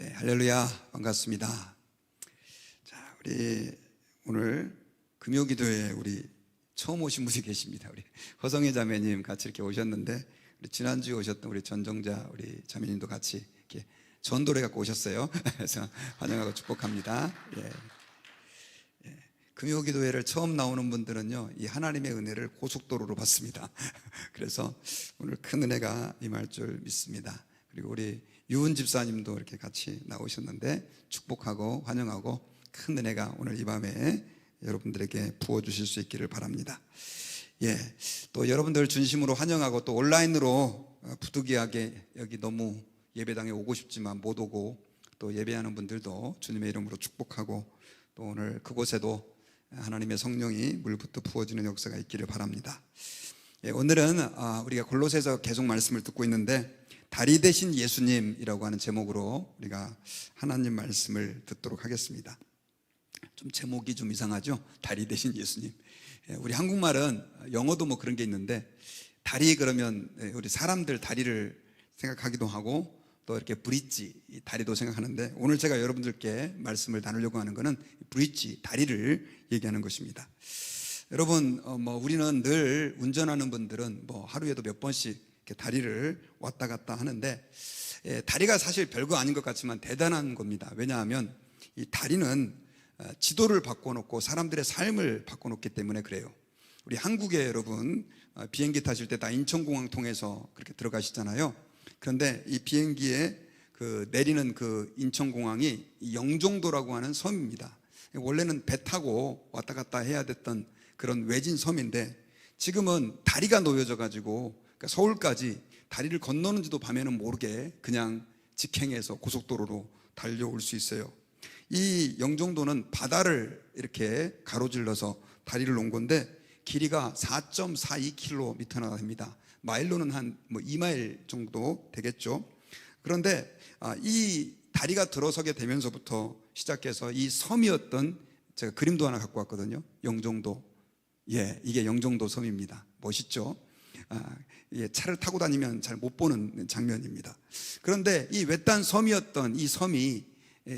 네, 할렐루야, 반갑습니다. 자, 우리 오늘 금요기도에 우리 처음 오신 분이 계십니다. 우리 허성희 자매님 같이 이렇게 오셨는데, 우리 지난주에 오셨던 우리 전정자 우리 자매님도 같이 이렇게 전도를 갖고 오셨어요. 그래서 환영하고 축복합니다. 금요기도회를 처음 나오는 분들은요, 이 하나님의 은혜를 고속도로로 받습니다. 그래서 오늘 큰 은혜가 임할 줄 믿습니다. 그리고 우리 유은 집사님도 이렇게 같이 나오셨는데 축복하고 환영하고 큰 은혜가 오늘 이 밤에 여러분들에게 부어주실 수 있기를 바랍니다. 또 여러분들 중심으로 환영하고 또 온라인으로 부득이하게 여기 너무 예배당에 오고 싶지만 못 오고 또 예배하는 분들도 주님의 이름으로 축복하고 또 오늘 그곳에도 하나님의 성령이 물부터 부어지는 역사가 있기를 바랍니다. 오늘은 우리가 골로새서 계속 말씀을 듣고 있는데 다리 되신 예수님이라고 하는 제목으로 우리가 하나님 말씀을 듣도록 하겠습니다. 좀 제목이 좀 이상하죠? 다리 되신 예수님. 우리 한국말은 영어도 뭐 그런 게 있는데 다리 그러면 우리 사람들 다리를 생각하기도 하고 또 이렇게 브릿지 다리도 생각하는데 오늘 제가 여러분들께 말씀을 나누려고 하는 것은 브릿지 다리를 얘기하는 것입니다. 여러분 우리는 늘 운전하는 분들은 하루에도 몇 번씩 이렇게 다리를 왔다 갔다 하는데 다리가 사실 별거 아닌 것 같지만 대단한 겁니다. 왜냐하면 이 다리는 지도를 바꿔놓고 사람들의 삶을 바꿔놓기 때문에 그래요. 우리 한국에 여러분 비행기 타실 때 다 인천공항 통해서 그렇게 들어가시잖아요. 그런데 이 비행기에 내리는 그 인천공항이 영종도라고 하는 섬입니다. 원래는 배 타고 왔다 갔다 해야 됐던 그런 외진 섬인데 지금은 다리가 놓여져 가지고 그러니까 서울까지 다리를 건너는지도 밤에는 모르게 그냥 직행해서 고속도로로 달려올 수 있어요. 이 영종도는 바다를 이렇게 가로질러서 다리를 놓은 건데 길이가 4.42km나 됩니다. 마일로는 한 2마일 정도 되겠죠. 그런데 이 다리가 들어서게 되면서부터 시작해서 이 섬이었던 제가 그림도 하나 갖고 왔거든요. 영종도. 이게 영종도 섬입니다. 멋있죠? 차를 타고 다니면 잘 못 보는 장면입니다. 그런데 이 외딴 섬이었던 이 섬이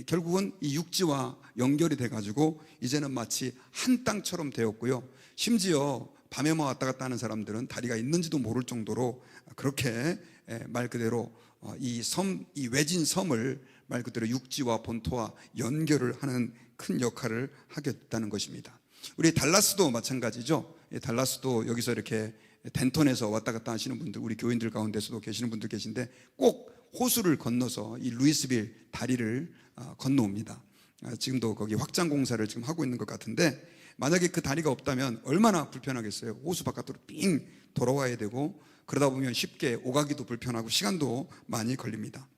결국은 이 육지와 연결이 돼가지고 이제는 마치 한 땅처럼 되었고요. 심지어 밤에만 왔다 갔다 하는 사람들은 다리가 있는지도 모를 정도로 그렇게 말 그대로 이 외진 섬을 말 그대로 육지와 본토와 연결을 하는 큰 역할을 하게 됐다는 것입니다. 우리 달라스도 마찬가지죠. 달라스도 여기서 이렇게 덴톤에서 왔다 갔다 하시는 분들, 우리 교인들 가운데서도 계시는 분들 계신데 꼭 호수를 건너서 이 루이스빌 다리를 건너옵니다. 지금도 거기 확장 공사를 지금 하고 있는 것 같은데 만약에 그 다리가 없다면 얼마나 불편하겠어요. 호수 바깥으로 삥 돌아와야 되고 그러다 보면 쉽게 오가기도 불편하고 시간도 많이 걸립니다.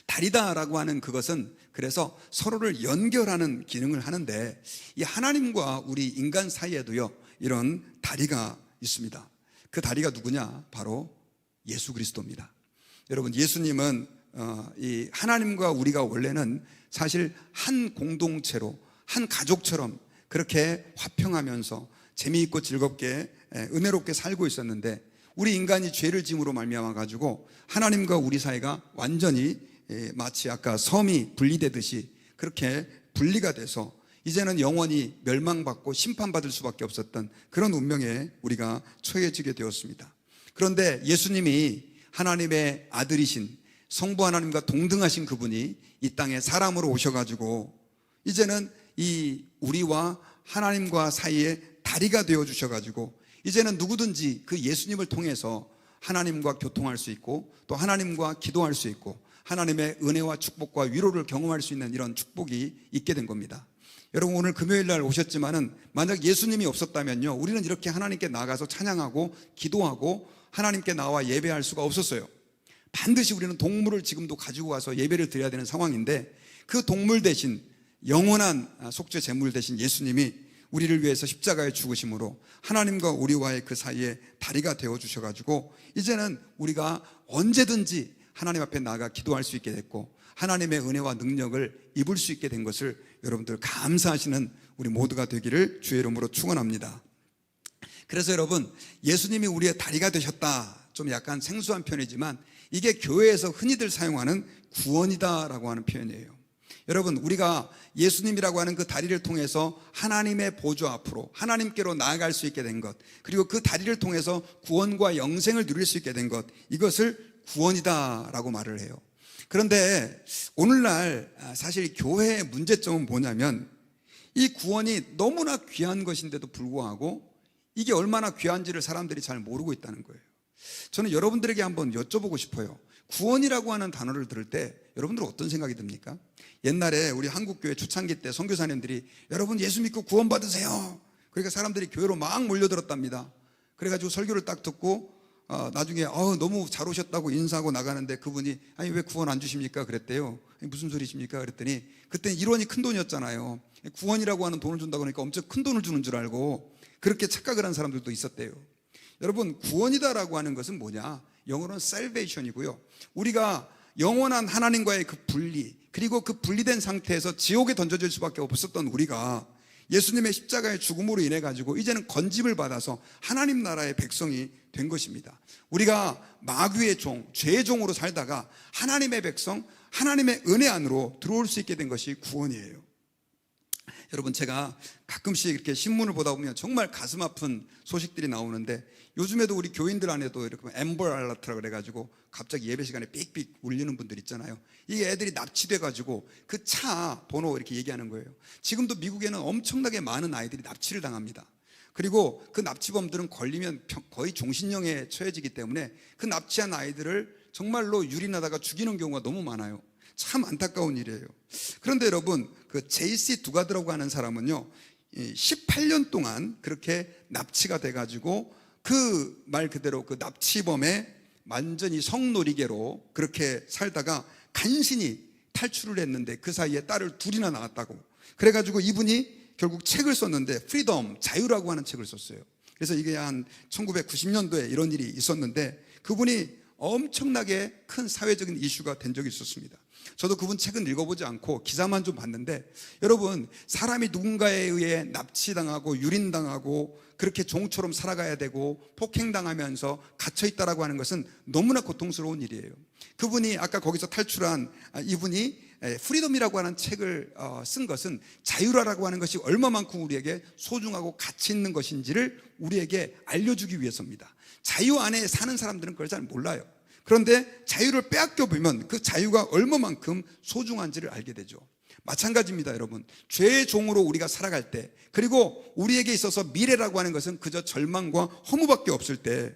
다리다라고 하는 그것은 그래서 서로를 연결하는 기능을 하는데 이 하나님과 우리 인간 사이에도요 이런 다리가 있습니다. 그 다리가 누구냐? 바로 예수 그리스도입니다. 여러분 예수님은 이 하나님과 우리가 원래는 사실 한 공동체로 한 가족처럼 그렇게 화평하면서 재미있고 즐겁게 은혜롭게 살고 있었는데 우리 인간이 죄를 지음으로 말미암아 가지고 하나님과 우리 사이가 완전히 마치 아까 섬이 분리되듯이 그렇게 분리가 돼서 이제는 영원히 멸망받고 심판받을 수밖에 없었던 그런 운명에 우리가 처해지게 되었습니다. 그런데 예수님이 하나님의 아들이신 성부 하나님과 동등하신 그분이 이 땅에 사람으로 오셔가지고 이제는 이 우리와 하나님과 사이에 다리가 되어주셔가지고 이제는 누구든지 그 예수님을 통해서 하나님과 교통할 수 있고 또 하나님과 기도할 수 있고 하나님의 은혜와 축복과 위로를 경험할 수 있는 이런 축복이 있게 된 겁니다. 여러분 오늘 금요일 날 오셨지만은 만약 예수님이 없었다면요 우리는 이렇게 하나님께 나가서 찬양하고 기도하고 하나님께 나와 예배할 수가 없었어요. 반드시 우리는 동물을 지금도 가지고 와서 예배를 드려야 되는 상황인데 그 동물 대신 영원한 속죄 제물 대신 예수님이 우리를 위해서 십자가에 죽으심으로 하나님과 우리와의 그 사이에 다리가 되어 주셔가지고 이제는 우리가 언제든지 하나님 앞에 나가 기도할 수 있게 됐고 하나님의 은혜와 능력을 입을 수 있게 된 것을 여러분들 감사하시는 우리 모두가 되기를 주의 이름으로 축원합니다. 그래서 여러분 예수님이 우리의 다리가 되셨다 좀 약간 생소한 편이지만 이게 교회에서 흔히들 사용하는 구원이다라고 하는 표현이에요. 여러분, 우리가 예수님이라고 하는 그 다리를 통해서 하나님의 보좌 앞으로 하나님께로 나아갈 수 있게 된 것, 그리고 그 다리를 통해서 구원과 영생을 누릴 수 있게 된 것, 이것을 구원이다라고 말을 해요. 그런데 오늘날 사실 교회의 문제점은 뭐냐면 이 구원이 너무나 귀한 것인데도 불구하고 이게 얼마나 귀한지를 사람들이 잘 모르고 있다는 거예요. 저는 여러분들에게 한번 여쭤보고 싶어요. 구원이라고 하는 단어를 들을 때 여러분들은 어떤 생각이 듭니까? 옛날에 우리 한국교회 초창기 때 선교사님들이 여러분 예수 믿고 구원 받으세요. 그러니까 사람들이 교회로 막 몰려들었답니다. 그래가지고 설교를 딱 듣고 나중에 너무 잘 오셨다고 인사하고 나가는데 그분이 아니 왜 구원 안 주십니까? 그랬대요. 무슨 소리십니까? 그랬더니 그때 1원이 큰 돈이었잖아요. 구원이라고 하는 돈을 준다고 하니까 엄청 큰 돈을 주는 줄 알고 그렇게 착각을 한 사람들도 있었대요. 여러분, 구원이다라고 하는 것은 뭐냐? 영어로는 salvation이고요. 우리가 영원한 하나님과의 그 분리, 그리고 그 분리된 상태에서 지옥에 던져질 수밖에 없었던 우리가 예수님의 십자가의 죽음으로 인해 가지고 이제는 건짐을 받아서 하나님 나라의 백성이 된 것입니다. 우리가 마귀의 종, 죄의 종으로 살다가 하나님의 백성, 하나님의 은혜 안으로 들어올 수 있게 된 것이 구원이에요. 여러분, 제가 가끔씩 이렇게 신문을 보다 보면 정말 가슴 아픈 소식들이 나오는데 요즘에도 우리 교인들 안에도 이렇게 앰버 알러트라고 그래가지고 갑자기 예배 시간에 삑삑 울리는 분들 있잖아요. 이게 애들이 납치돼가지고 그 차 번호 이렇게 얘기하는 거예요. 지금도 미국에는 엄청나게 많은 아이들이 납치를 당합니다. 그리고 그 납치범들은 걸리면 거의 종신형에 처해지기 때문에 그 납치한 아이들을 정말로 유린하다가 죽이는 경우가 너무 많아요. 참 안타까운 일이에요. 그런데 여러분, 그 JC 두가드라고 하는 사람은요 18년 동안 그렇게 납치가 돼가지고 그 말 그대로 그 납치범의 완전히 성놀이개로 그렇게 살다가 간신히 탈출을 했는데 그 사이에 딸을 둘이나 낳았다고. 그래가지고 이분이 결국 책을 썼는데 프리덤, 자유라고 하는 책을 썼어요. 그래서 이게 한 1990년도에 이런 일이 있었는데 그분이 엄청나게 큰 사회적인 이슈가 된 적이 있었습니다. 저도 그분 책은 읽어보지 않고 기사만 좀 봤는데 여러분, 사람이 누군가에 의해 납치당하고 유린당하고 그렇게 종처럼 살아가야 되고 폭행당하면서 갇혀있다라고 하는 것은 너무나 고통스러운 일이에요. 그분이 아까 거기서 탈출한 이분이 프리덤이라고 하는 책을 쓴 것은 자유라고 하는 것이 얼마만큼 우리에게 소중하고 가치 있는 것인지를 우리에게 알려주기 위해서입니다. 자유 안에 사는 사람들은 그걸 잘 몰라요. 그런데 자유를 빼앗겨 보면 그 자유가 얼마만큼 소중한지를 알게 되죠. 마찬가지입니다, 여러분. 죄의 종으로 우리가 살아갈 때, 그리고 우리에게 있어서 미래라고 하는 것은 그저 절망과 허무밖에 없을 때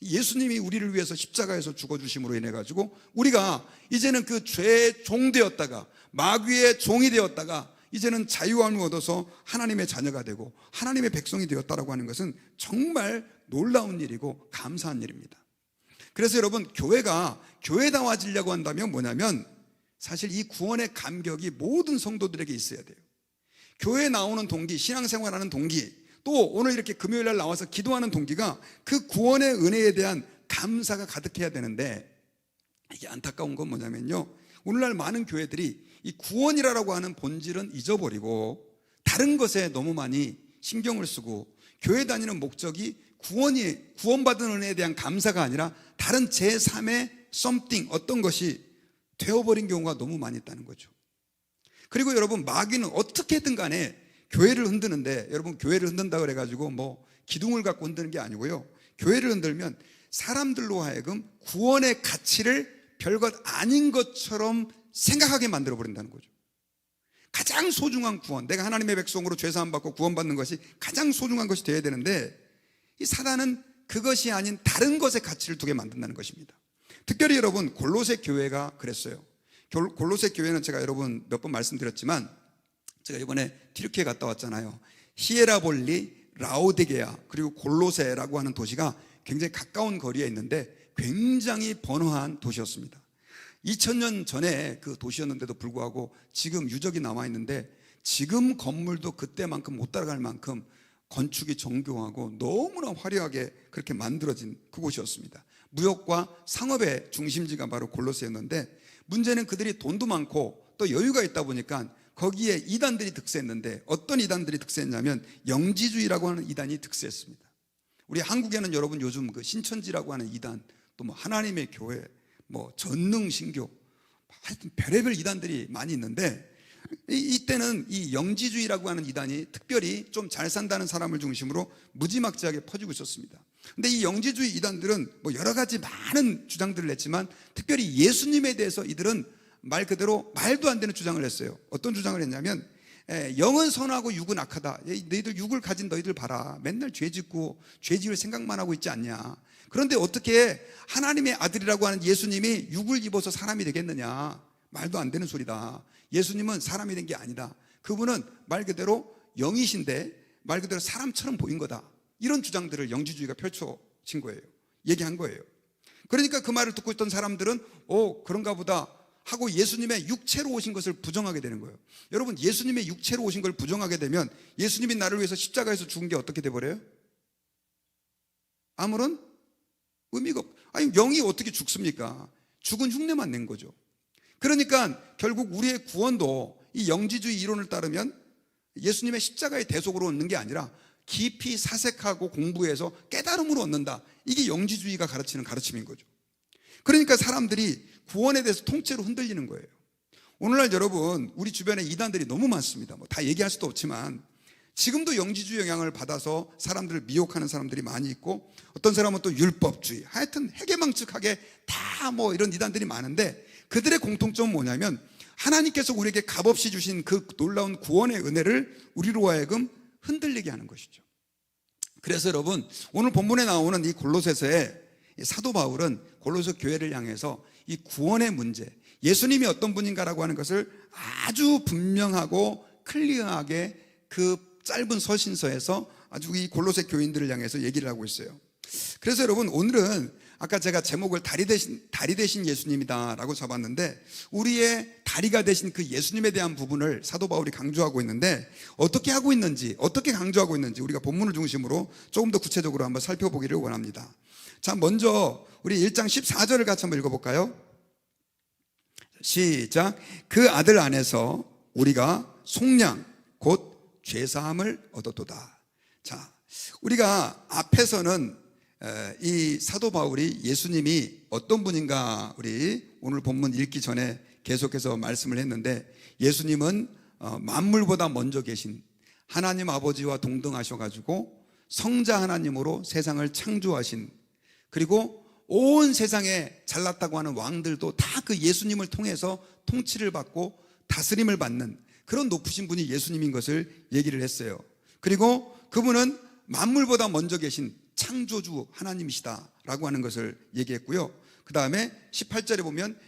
예수님이 우리를 위해서 십자가에서 죽어주심으로 인해 가지고 우리가 이제는 그 죄의 종 되었다가 마귀의 종이 되었다가 이제는 자유함을 얻어서 하나님의 자녀가 되고 하나님의 백성이 되었다라고 하는 것은 정말 놀라운 일이고 감사한 일입니다. 그래서 여러분, 교회가 교회다워지려고 한다면 뭐냐면 사실 이 구원의 감격이 모든 성도들에게 있어야 돼요. 교회에 나오는 동기, 신앙생활하는 동기, 또 오늘 이렇게 금요일 날 나와서 기도하는 동기가 그 구원의 은혜에 대한 감사가 가득해야 되는데 이게 안타까운 건 뭐냐면요, 오늘날 많은 교회들이 이 구원이라고 하는 본질은 잊어버리고 다른 것에 너무 많이 신경을 쓰고 교회 다니는 목적이 구원받은 은혜에 대한 감사가 아니라 다른 제3의 something, 어떤 것이 되어버린 경우가 너무 많이 있다는 거죠. 그리고 여러분, 마귀는 어떻게든 간에 교회를 흔드는데, 여러분, 교회를 흔든다 그래가지고 뭐 기둥을 갖고 흔드는 게 아니고요, 교회를 흔들면 사람들로 하여금 구원의 가치를 별것 아닌 것처럼 생각하게 만들어버린다는 거죠. 가장 소중한 구원, 내가 하나님의 백성으로 죄사함 받고 구원받는 것이 가장 소중한 것이 되어야 되는데 이 사단은 그것이 아닌 다른 것에 가치를 두게 만든다는 것입니다. 특별히 여러분, 골로새 교회가 그랬어요. 골로새 교회는 제가 여러분 몇 번 말씀드렸지만 제가 이번에 튀르키예 갔다 왔잖아요. 히에라볼리, 라오디게아, 그리고 골로새라고 하는 도시가 굉장히 가까운 거리에 있는데 굉장히 번화한 도시였습니다. 2000년 전에 그 도시였는데도 불구하고 지금 유적이 남아있는데 지금 건물도 그때만큼 못 따라갈 만큼 건축이 정교하고 너무나 화려하게 그렇게 만들어진 그곳이었습니다. 무역과 상업의 중심지가 바로 골로새였는데 문제는 그들이 돈도 많고 또 여유가 있다 보니까 거기에 이단들이 득세했는데 어떤 이단들이 득세했냐면 영지주의라고 하는 이단이 득세했습니다. 우리 한국에는 여러분 요즘 그 신천지라고 하는 이단, 또 뭐 하나님의 교회, 뭐 전능신교 하여튼 별의별 이단들이 많이 있는데, 이때는 이 영지주의라고 하는 이단이 특별히 좀 잘 산다는 사람을 중심으로 무지막지하게 퍼지고 있었습니다. 근데 이 영지주의 이단들은 뭐 여러 가지 많은 주장들을 냈지만, 특별히 예수님에 대해서 이들은 말 그대로 말도 안 되는 주장을 했어요. 어떤 주장을 했냐면, 영은 선하고 육은 악하다. 너희들 육을 가진 너희들 봐라. 맨날 죄 짓고 죄 지을 생각만 하고 있지 않냐. 그런데 어떻게 하나님의 아들이라고 하는 예수님이 육을 입어서 사람이 되겠느냐. 말도 안 되는 소리다. 예수님은 사람이 된 게 아니다. 그분은 말 그대로 영이신데 말 그대로 사람처럼 보인 거다. 이런 주장들을 영지주의가 펼쳐진 거예요. 얘기한 거예요. 그러니까 그 말을 듣고 있던 사람들은 그런가 보다 하고 예수님의 육체로 오신 것을 부정하게 되는 거예요. 여러분, 예수님의 육체로 오신 걸 부정하게 되면 예수님이 나를 위해서 십자가에서 죽은 게 어떻게 돼버려요? 아무런 의미가 아니, 영이 어떻게 죽습니까? 죽은 흉내만 낸 거죠. 그러니까 결국 우리의 구원도 이 영지주의 이론을 따르면 예수님의 십자가의 대속으로 얻는 게 아니라 깊이 사색하고 공부해서 깨달음으로 얻는다. 이게 영지주의가 가르치는 가르침인 거죠. 그러니까 사람들이 구원에 대해서 통째로 흔들리는 거예요. 오늘날 여러분, 우리 주변에 이단들이 너무 많습니다. 뭐 다 얘기할 수도 없지만 지금도 영지주의 영향을 받아서 사람들을 미혹하는 사람들이 많이 있고, 어떤 사람은 또 율법주의, 하여튼 해괴망측하게 다 뭐 이런 이단들이 많은데, 그들의 공통점은 뭐냐면 하나님께서 우리에게 값없이 주신 그 놀라운 구원의 은혜를 우리로 하여금 흔들리게 하는 것이죠. 그래서 여러분, 오늘 본문에 나오는 이 골로새서의 사도 바울은 골로새 교회를 향해서 이 구원의 문제, 예수님이 어떤 분인가라고 하는 것을 아주 분명하고 클리어하게 그 짧은 서신서에서 아주 이 골로새 교인들을 향해서 얘기를 하고 있어요. 그래서 여러분, 오늘은 아까 제가 제목을 다리 대신 예수님이다라고 잡았는데, 우리의 다리가 되신 그 예수님에 대한 부분을 사도 바울이 강조하고 있는데, 어떻게 하고 있는지, 어떻게 강조하고 있는지 우리가 본문을 중심으로 조금 더 구체적으로 한번 살펴보기를 원합니다. 자, 먼저 우리 1장 14절을 같이 한번 읽어볼까요? 시작. 그 아들 안에서 우리가 속량 곧 죄사함을 얻었도다. 자, 우리가 앞에서는 이 사도 바울이 예수님이 어떤 분인가 우리 오늘 본문 읽기 전에 계속해서 말씀을 했는데, 예수님은 만물보다 먼저 계신 하나님 아버지와 동등하셔가지고 성자 하나님으로 세상을 창조하신, 그리고 온 세상에 잘났다고 하는 왕들도 다 그 예수님을 통해서 통치를 받고 다스림을 받는 그런 높으신 분이 예수님인 것을 얘기를 했어요. 그리고 그분은 만물보다 먼저 계신 창조주 하나님이시다라고 하는 것을 얘기했고요. 그 다음에 18절에 보면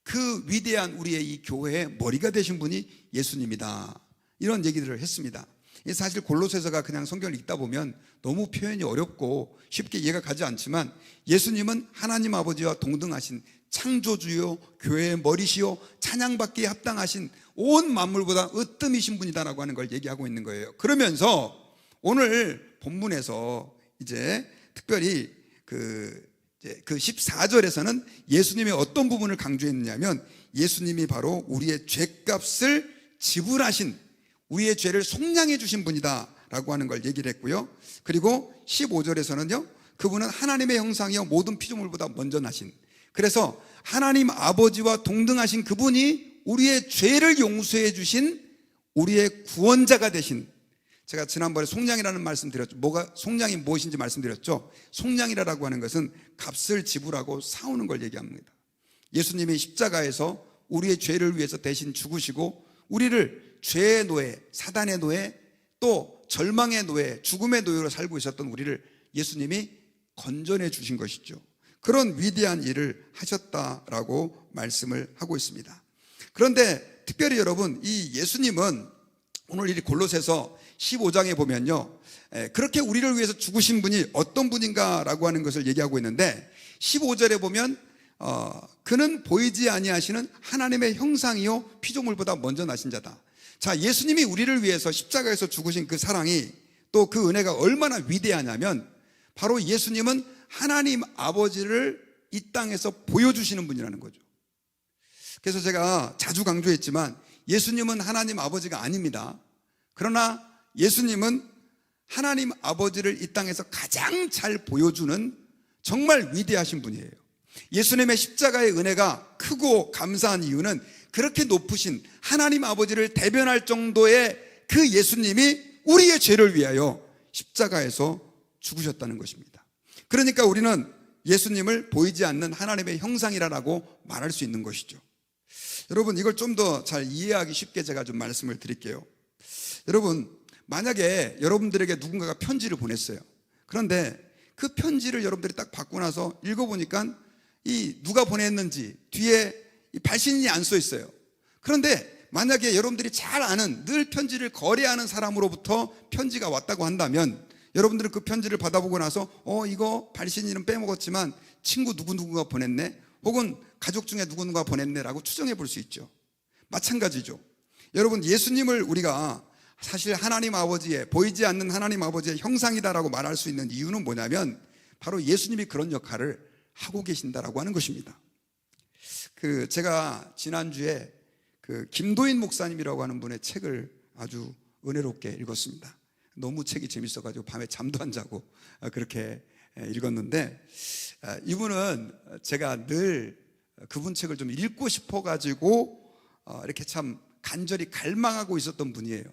그 위대한 우리의 이 교회의 머리가 되신 분이 예수님이다, 이런 얘기들을 했습니다. 사실 골로새서가 그냥 성경을 읽다 보면 너무 표현이 어렵고 쉽게 이해가 가지 않지만, 예수님은 하나님 아버지와 동등하신 창조주요 교회의 머리시요 찬양받기에 합당하신 온 만물보다 으뜸이신 분이다라고 하는 걸 얘기하고 있는 거예요. 그러면서 오늘 본문에서 이제 특별히 그 14절에서는 예수님의 어떤 부분을 강조했느냐면, 예수님이 바로 우리의 죄값을 지불하신, 우리의 죄를 속량해 주신 분이다 라고 하는 걸 얘기를 했고요. 그리고 15절에서는요, 그분은 하나님의 형상이요 모든 피조물보다 먼저 나신, 그래서 하나님 아버지와 동등하신 그분이 우리의 죄를 용서해 주신 우리의 구원자가 되신, 제가 지난번에 속량이라는 말씀 드렸죠. 속량이 무엇인지 말씀드렸죠. 속량이라고 하는 것은 값을 지불하고 사오는 걸 얘기합니다. 예수님이 십자가에서 우리의 죄를 위해서 대신 죽으시고, 우리를 죄의 노예, 사단의 노예, 또 절망의 노예, 죽음의 노예로 살고 있었던 우리를 예수님이 건져내 주신 것이죠. 그런 위대한 일을 하셨다라고 말씀을 하고 있습니다. 그런데 특별히 여러분, 이 예수님은 오늘 이 골로새서 15장에 보면요, 그렇게 우리를 위해서 죽으신 분이 어떤 분인가라고 하는 것을 얘기하고 있는데, 15절에 보면 그는 보이지 아니하시는 하나님의 형상이요 피조물보다 먼저 나신 자다. 자, 예수님이 우리를 위해서 십자가에서 죽으신 그 사랑이, 또 그 은혜가 얼마나 위대하냐면, 바로 예수님은 하나님 아버지를 이 땅에서 보여주시는 분이라는 거죠. 그래서 제가 자주 강조했지만 예수님은 하나님 아버지가 아닙니다. 그러나 예수님은 하나님 아버지를 이 땅에서 가장 잘 보여주는 정말 위대하신 분이에요. 예수님의 십자가의 은혜가 크고 감사한 이유는 그렇게 높으신 하나님 아버지를 대변할 정도의 그 예수님이 우리의 죄를 위하여 십자가에서 죽으셨다는 것입니다. 그러니까 우리는 예수님을 보이지 않는 하나님의 형상이라고 말할 수 있는 것이죠. 여러분, 이걸 좀 더 잘 이해하기 쉽게 제가 좀 말씀을 드릴게요. 여러분, 만약에 여러분들에게 누군가가 편지를 보냈어요. 그런데 그 편지를 여러분들이 딱 받고 나서 읽어보니까 이 누가 보냈는지 뒤에 이 발신인이 안 써 있어요. 그런데 만약에 여러분들이 잘 아는, 늘 편지를 거래하는 사람으로부터 편지가 왔다고 한다면 여러분들은 그 편지를 받아보고 나서 이거 발신인은 빼먹었지만 친구 누구누구가 보냈네, 혹은 가족 중에 누구누구가 보냈네라고 추정해 볼 수 있죠. 마찬가지죠. 여러분, 예수님을 우리가 사실 하나님 아버지의, 보이지 않는 하나님 아버지의 형상이다라고 말할 수 있는 이유는 뭐냐면 바로 예수님이 그런 역할을 하고 계신다라고 하는 것입니다. 제가 지난주에 김도인 목사님이라고 하는 분의 책을 아주 은혜롭게 읽었습니다. 너무 책이 재밌어가지고 밤에 잠도 안 자고 그렇게 읽었는데, 이분은 제가 늘 그분 책을 좀 읽고 싶어가지고 이렇게 참 간절히 갈망하고 있었던 분이에요.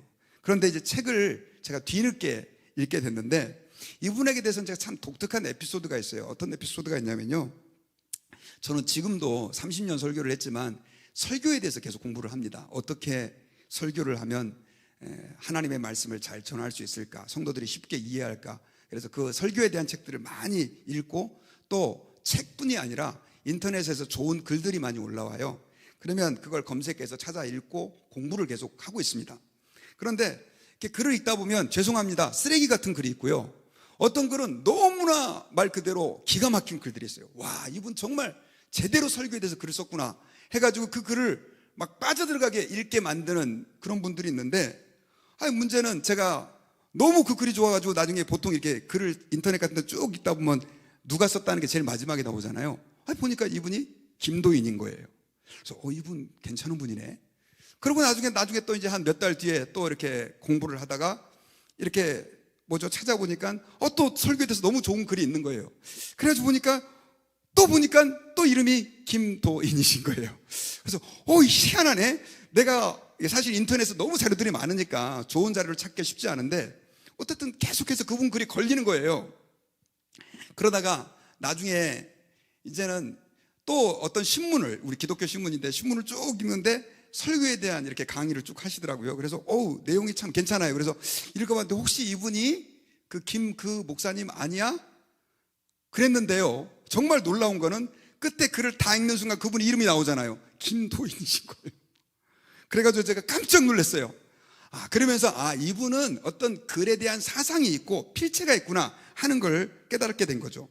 그런데 이제 책을 제가 뒤늦게 읽게 됐는데, 이분에게 대해서는 제가 참 독특한 에피소드가 있어요. 어떤 에피소드가 있냐면요, 저는 지금도 30년 설교를 했지만 설교에 대해서 계속 공부를 합니다. 어떻게 설교를 하면 하나님의 말씀을 잘 전할 수 있을까, 성도들이 쉽게 이해할까. 그래서 그 설교에 대한 책들을 많이 읽고, 또 책뿐이 아니라 인터넷에서 좋은 글들이 많이 올라와요. 그러면 그걸 검색해서 찾아 읽고 공부를 계속 하고 있습니다. 그런데 이렇게 글을 읽다 보면, 죄송합니다, 쓰레기 같은 글이 있고요, 어떤 글은 너무나 말 그대로 기가 막힌 글들이 있어요. 와, 이분 정말 제대로 설교에 대해서 글을 썼구나 해가지고 그 글을 막 빠져들어가게 읽게 만드는 그런 분들이 있는데, 문제는 제가 너무 그 글이 좋아가지고 나중에 보통 이렇게 글을 인터넷 같은 데 쭉 읽다 보면 누가 썼다는 게 제일 마지막에 나오잖아요. 보니까 이분이 김도인인 거예요. 그래서 이분 괜찮은 분이네. 그러고 나중에 또 이제 한 몇 달 뒤에 또 이렇게 공부를 하다가 이렇게 찾아보니까 또 설교에 대해서 너무 좋은 글이 있는 거예요. 그래가지고 보니까 또 이름이 김도인이신 거예요. 그래서 희한하네. 내가 사실 인터넷에 너무 자료들이 많으니까 좋은 자료를 찾기 쉽지 않은데 어쨌든 계속해서 그분 글이 걸리는 거예요. 그러다가 나중에 이제는 또 어떤 신문을, 우리 기독교 신문인데 신문을 쭉 읽는데 설교에 대한 이렇게 강의를 쭉 하시더라고요. 그래서 내용이 참 괜찮아요. 그래서 읽어봤는데, 혹시 이분이 그 목사님 아니야? 그랬는데요, 정말 놀라운 거는 끝에 글을 다 읽는 순간 그분 이름이 나오잖아요. 김도인이신 거예요. 그래가지고 제가 깜짝 놀랐어요. 그러면서 이분은 어떤 글에 대한 사상이 있고 필체가 있구나 하는 걸 깨달게 된 거죠.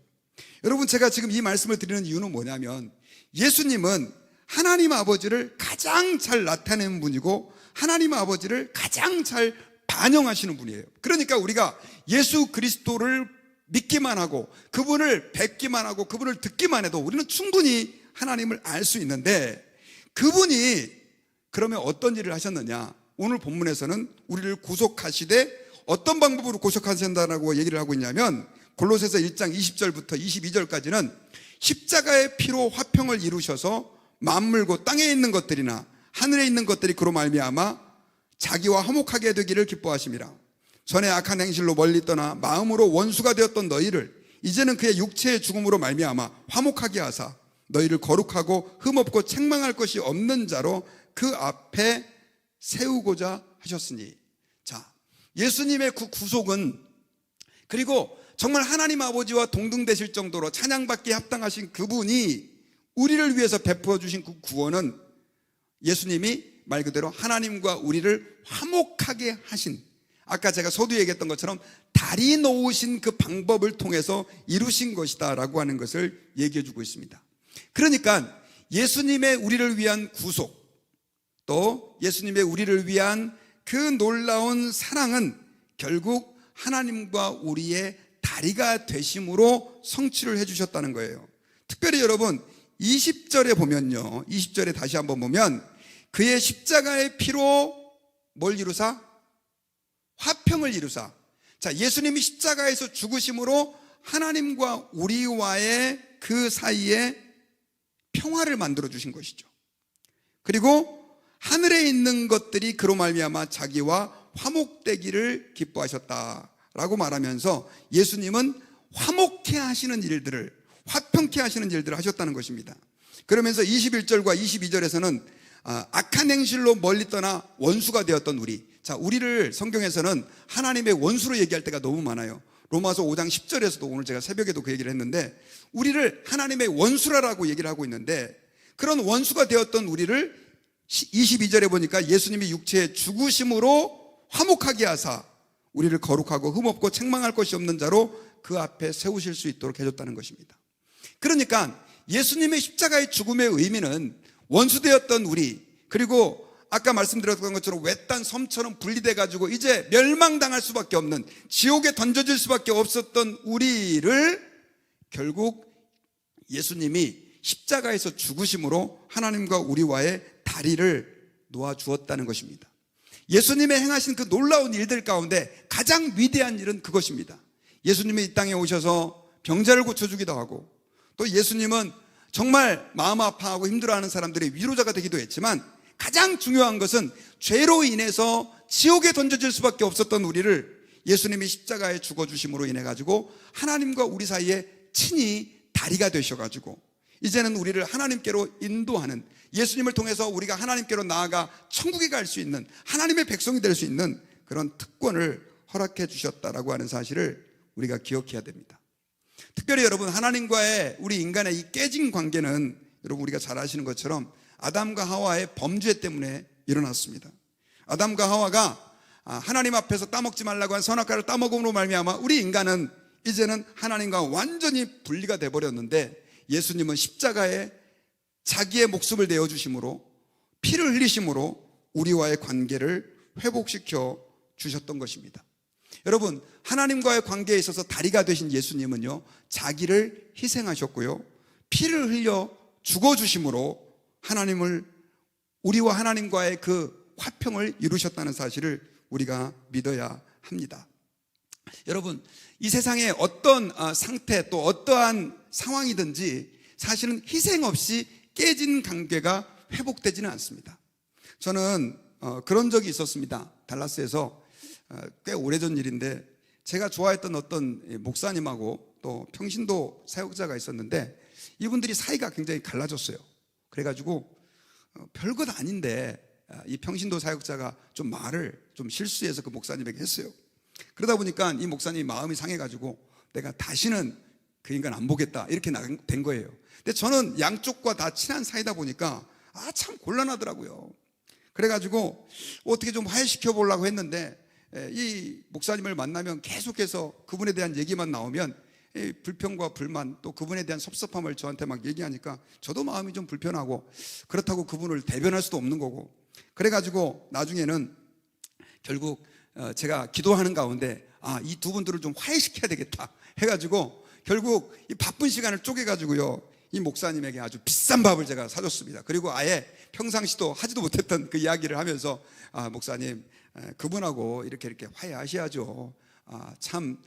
여러분, 제가 지금 이 말씀을 드리는 이유는 뭐냐면, 예수님은 하나님 아버지를 가장 잘 나타내는 분이고 하나님 아버지를 가장 잘 반영하시는 분이에요. 그러니까 우리가 예수 그리스도를 믿기만 하고 그분을 뵙기만 하고 그분을 듣기만 해도 우리는 충분히 하나님을 알 수 있는데, 그분이 그러면 어떤 일을 하셨느냐, 오늘 본문에서는 우리를 구속하시되 어떤 방법으로 구속하신다라고 얘기를 하고 있냐면, 골로새서 1장 20절부터 22절까지는 십자가의 피로 화평을 이루셔서 만물고 땅에 있는 것들이나 하늘에 있는 것들이 그로 말미암아 자기와 화목하게 되기를 기뻐하심이라. 전에 악한 행실로 멀리 떠나 마음으로 원수가 되었던 너희를 이제는 그의 육체의 죽음으로 말미암아 화목하게 하사 너희를 거룩하고 흠없고 책망할 것이 없는 자로 그 앞에 세우고자 하셨으니. 자, 예수님의 그 구속은, 그리고 정말 하나님 아버지와 동등되실 정도로 찬양받기에 합당하신 그분이 우리를 위해서 베풀어 주신 그 구원은, 예수님이 말 그대로 하나님과 우리를 화목하게 하신, 아까 제가 서두에 얘기했던 것처럼 다리 놓으신 그 방법을 통해서 이루신 것이다 라고 하는 것을 얘기해 주고 있습니다. 그러니까 예수님의 우리를 위한 구속, 또 예수님의 우리를 위한 그 놀라운 사랑은 결국 하나님과 우리의 다리가 되심으로 성취를 해주셨다는 거예요. 특별히 여러분, 20절에 보면요, 20절에 다시 한번 보면 그의 십자가의 피로 뭘 이루사? 화평을 이루사. 자, 예수님이 십자가에서 죽으심으로 하나님과 우리와의 그 사이에 평화를 만들어 주신 것이죠. 그리고 하늘에 있는 것들이 그로 말미암아 자기와 화목되기를 기뻐하셨다라고 말하면서 예수님은 화목케 하시는 일들을, 화평케 하시는 일들을 하셨다는 것입니다. 그러면서 21절과 22절에서는 악한 행실로 멀리 떠나 원수가 되었던 우리, 자, 우리를 성경에서는 하나님의 원수로 얘기할 때가 너무 많아요. 로마서 5장 10절에서도 오늘 제가 새벽에도 그 얘기를 했는데, 우리를 하나님의 원수라고 얘기를 하고 있는데, 그런 원수가 되었던 우리를 22절에 보니까 예수님이 육체의 죽으심으로 화목하게 하사 우리를 거룩하고 흠없고 책망할 것이 없는 자로 그 앞에 세우실 수 있도록 해줬다는 것입니다. 그러니까 예수님의 십자가의 죽음의 의미는 원수되었던 우리, 그리고 아까 말씀드렸던 것처럼 외딴 섬처럼 분리돼 가지고 이제 멸망당할 수밖에 없는, 지옥에 던져질 수밖에 없었던 우리를 결국 예수님이 십자가에서 죽으심으로 하나님과 우리와의 다리를 놓아주었다는 것입니다. 예수님의 행하신 그 놀라운 일들 가운데 가장 위대한 일은 그것입니다. 예수님이 이 땅에 오셔서 병자를 고쳐주기도 하고, 또 예수님은 정말 마음 아파하고 힘들어하는 사람들의 위로자가 되기도 했지만, 가장 중요한 것은 죄로 인해서 지옥에 던져질 수밖에 없었던 우리를 예수님이 십자가에 죽어주심으로 인해 가지고 하나님과 우리 사이에 친히 다리가 되셔가지고 이제는 우리를 하나님께로 인도하는, 예수님을 통해서 우리가 하나님께로 나아가 천국에 갈 수 있는, 하나님의 백성이 될 수 있는 그런 특권을 허락해 주셨다라고 하는 사실을 우리가 기억해야 됩니다. 특별히 여러분, 하나님과의 우리 인간의 이 깨진 관계는 여러분 우리가 잘 아시는 것처럼 아담과 하와의 범죄 때문에 일어났습니다. 아담과 하와가 하나님 앞에서 따먹지 말라고 한 선악과를 따먹음으로 말미암아 우리 인간은 이제는 하나님과 완전히 분리가 돼버렸는데, 예수님은 십자가에 자기의 목숨을 내어주심으로, 피를 흘리심으로 우리와의 관계를 회복시켜 주셨던 것입니다. 여러분, 하나님과의 관계에 있어서 다리가 되신 예수님은요, 자기를 희생하셨고요, 피를 흘려 죽어주심으로 하나님을, 우리와 하나님과의 그 화평을 이루셨다는 사실을 우리가 믿어야 합니다. 여러분, 이 세상에 어떤 상태, 또 어떠한 상황이든지 사실은 희생 없이 깨진 관계가 회복되지는 않습니다. 저는 그런 적이 있었습니다. 달라스에서 꽤 오래전 일인데, 제가 좋아했던 어떤 목사님하고 또 평신도 사역자가 있었는데, 이분들이 사이가 굉장히 갈라졌어요. 그래가지고 별것 아닌데 이 평신도 사역자가 좀 말을 좀 실수해서 그 목사님에게 했어요. 그러다 보니까 이 목사님이 마음이 상해가지고 내가 다시는 그 인간 안 보겠다 이렇게 된 거예요. 근데 저는 양쪽과 다 친한 사이다 보니까 참 곤란하더라고요. 그래가지고 어떻게 좀 화해시켜 보려고 했는데, 이 목사님을 만나면 계속해서 그분에 대한 얘기만 나오면 불평과 불만, 또 그분에 대한 섭섭함을 저한테 막 얘기하니까 저도 마음이 좀 불편하고, 그렇다고 그분을 대변할 수도 없는 거고, 그래가지고 나중에는 결국 제가 기도하는 가운데 이 두 분들을 좀 화해시켜야 되겠다 해가지고 결국 이 바쁜 시간을 쪼개가지고요, 이 목사님에게 아주 비싼 밥을 제가 사줬습니다. 그리고 아예 평상시도 하지도 못했던 그 이야기를 하면서 목사님, 그분하고 이렇게 화해하셔야죠. 참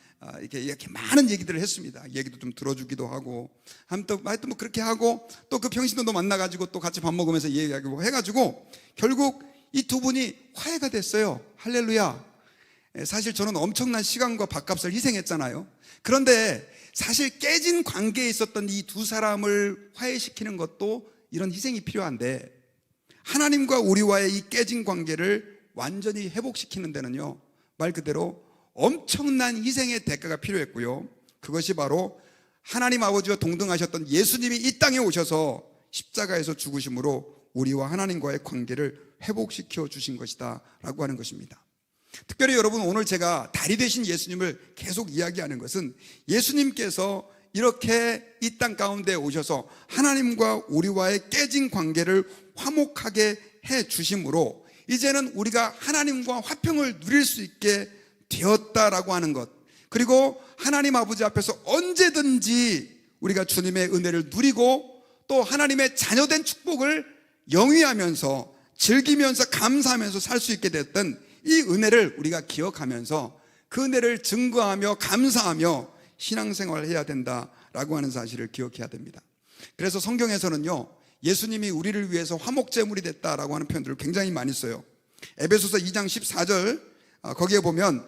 이렇게 많은 얘기들을 했습니다. 얘기도 좀 들어주기도 하고, 하여튼 뭐 그렇게 하고, 또 그 평신도도 만나가지고 또 같이 밥 먹으면서 얘기하고 해가지고 결국 이 두 분이 화해가 됐어요. 할렐루야. 사실 저는 엄청난 시간과 밥값을 희생했잖아요. 그런데 사실 깨진 관계에 있었던 이 두 사람을 화해시키는 것도 이런 희생이 필요한데, 하나님과 우리와의 이 깨진 관계를 완전히 회복시키는 데는요, 말 그대로 엄청난 희생의 대가가 필요했고요, 그것이 바로 하나님 아버지와 동등하셨던 예수님이 이 땅에 오셔서 십자가에서 죽으심으로 우리와 하나님과의 관계를 회복시켜 주신 것이다 라고 하는 것입니다. 특별히 여러분, 오늘 제가 다리 되신 예수님을 계속 이야기하는 것은, 예수님께서 이렇게 이 땅 가운데 오셔서 하나님과 우리와의 깨진 관계를 화목하게 해 주심으로 이제는 우리가 하나님과 화평을 누릴 수 있게 되었다라고 하는 것, 그리고 하나님 아버지 앞에서 언제든지 우리가 주님의 은혜를 누리고 또 하나님의 자녀된 축복을 영위하면서 즐기면서 감사하면서 살 수 있게 됐던 이 은혜를 우리가 기억하면서 그 은혜를 증거하며 감사하며 신앙생활을 해야 된다라고 하는 사실을 기억해야 됩니다. 그래서 성경에서는요, 예수님이 우리를 위해서 화목제물이 됐다라고 하는 표현들을 굉장히 많이 써요. 에베소서 2장 14절 거기에 보면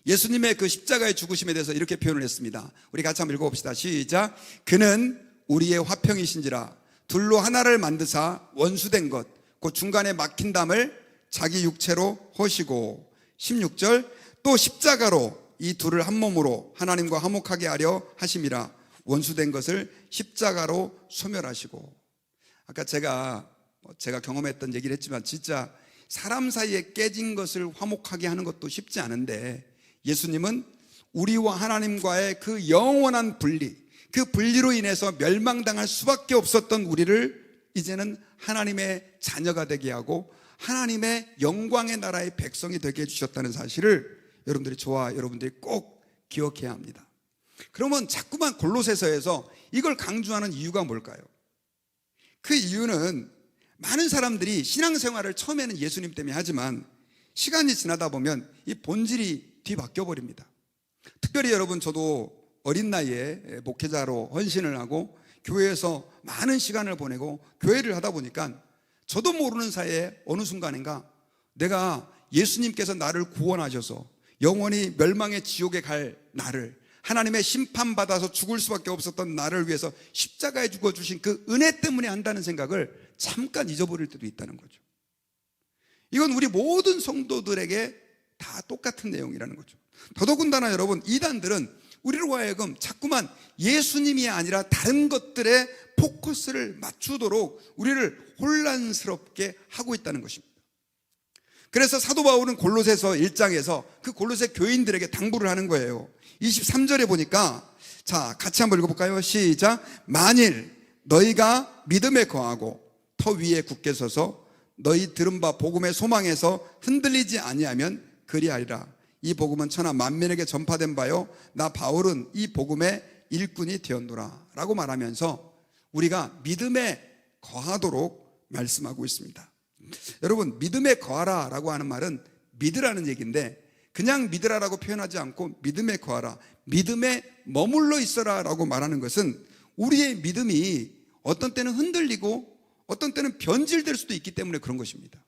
예수님의 그 십자가의 죽으심에 대해서 이렇게 표현을 했습니다. 우리 같이 한번 읽어봅시다. 시작. 그는 우리의 화평이신지라 둘로 하나를 만드사 원수된 것 그 중간에 막힌 담을 자기 육체로 허시고 16절 또 십자가로 이 둘을 한 몸으로 하나님과 화목하게 하려 하심이라 원수된 것을 십자가로 소멸하시고. 아까 제가 경험했던 얘기를 했지만 진짜 사람 사이에 깨진 것을 화목하게 하는 것도 쉽지 않은데 예수님은 우리와 하나님과의 그 영원한 분리, 그 분리로 인해서 멸망당할 수밖에 없었던 우리를 이제는 하나님의 자녀가 되게 하고 하나님의 영광의 나라의 백성이 되게 해주셨다는 사실을 여러분들이 저와 여러분들이 꼭 기억해야 합니다. 그러면 자꾸만 골로새서에서 이걸 강조하는 이유가 뭘까요? 그 이유는 많은 사람들이 신앙생활을 처음에는 예수님 때문에 하지만 시간이 지나다 보면 이 본질이 뒤바뀌어 버립니다. 특별히 여러분, 저도 어린 나이에 목회자로 헌신을 하고 교회에서 많은 시간을 보내고 교회를 하다 보니까 저도 모르는 사이에 어느 순간인가 내가 예수님께서 나를 구원하셔서 영원히 멸망의 지옥에 갈 나를, 하나님의 심판받아서 죽을 수밖에 없었던 나를 위해서 십자가에 죽어주신 그 은혜 때문에 한다는 생각을 잠깐 잊어버릴 때도 있다는 거죠. 이건 우리 모든 성도들에게 다 똑같은 내용이라는 거죠. 더더군다나 여러분, 이단들은 우리로 하여금 자꾸만 예수님이 아니라 다른 것들에 포커스를 맞추도록 우리를 혼란스럽게 하고 있다는 것입니다. 그래서 사도 바울은 골로새서 1장에서 그 골로새 교인들에게 당부를 하는 거예요. 23절에 보니까, 자, 같이 한번 읽어볼까요? 시작. 만일 너희가 믿음에 거하고 터 위에 굳게 서서 너희 들은 바 복음의 소망에서 흔들리지 아니하면 그리하리라. 이 복음은 천하 만민에게 전파된 바요 나 바울은 이 복음의 일꾼이 되었노라 라고 말하면서 우리가 믿음에 거하도록 말씀하고 있습니다. 여러분, 믿음에 거하라 라고 하는 말은 믿으라는 얘기인데 그냥 믿으라라고 표현하지 않고 믿음에 거하라, 믿음에 머물러 있어라 라고 말하는 것은 우리의 믿음이 어떤 때는 흔들리고 어떤 때는 변질될 수도 있기 때문에 그런 것입니다.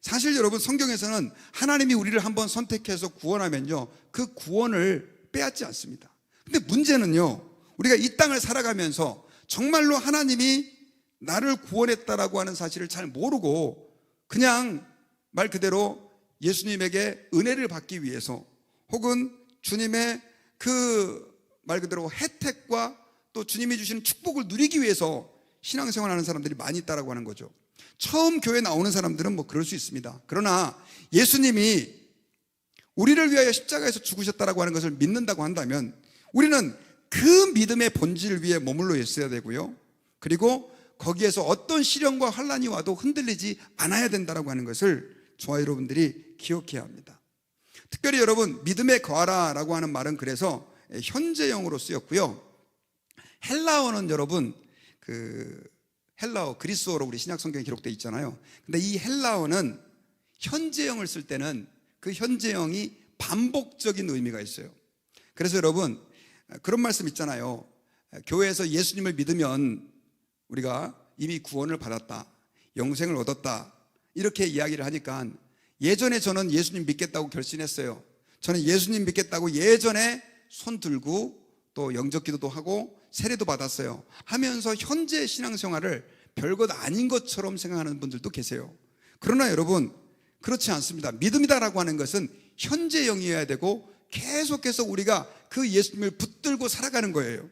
사실 여러분, 성경에서는 하나님이 우리를 한번 선택해서 구원하면요 그 구원을 빼앗지 않습니다. 근데 문제는요, 우리가 이 땅을 살아가면서 정말로 하나님이 나를 구원했다라고 하는 사실을 잘 모르고 그냥 말 그대로 예수님에게 은혜를 받기 위해서 혹은 주님의 그 말 그대로 혜택과 또 주님이 주시는 축복을 누리기 위해서 신앙생활하는 사람들이 많이 있다라고 하는 거죠. 처음 교회 나오는 사람들은 뭐 그럴 수 있습니다. 그러나 예수님이 우리를 위하여 십자가에서 죽으셨다라고 하는 것을 믿는다고 한다면 우리는 그 믿음의 본질 위에 머물러 있어야 되고요, 그리고 거기에서 어떤 시련과 환란이 와도 흔들리지 않아야 된다라고 하는 것을 저와 여러분들이 기억해야 합니다. 특별히 여러분, 믿음에 거하라 라고 하는 말은 그래서 현재형으로 쓰였고요, 헬라어는 여러분 헬라어, 그리스어로 우리 신약 성경에 기록되어 있잖아요. 근데 이 헬라어는 현재형을 쓸 때는 그 현재형이 반복적인 의미가 있어요. 그래서 여러분, 그런 말씀 있잖아요. 교회에서 예수님을 믿으면 우리가 이미 구원을 받았다, 영생을 얻었다, 이렇게 이야기를 하니까 예전에 저는 예수님 믿겠다고 결심했어요. 저는 예수님 믿겠다고 예전에 손 들고 또 영접 기도도 하고 세례도 받았어요 하면서 현재 신앙생활을 별것 아닌 것처럼 생각하는 분들도 계세요. 그러나 여러분, 그렇지 않습니다. 믿음이다라고 하는 것은 현재형이어야 되고 계속해서 우리가 그 예수님을 붙들고 살아가는 거예요.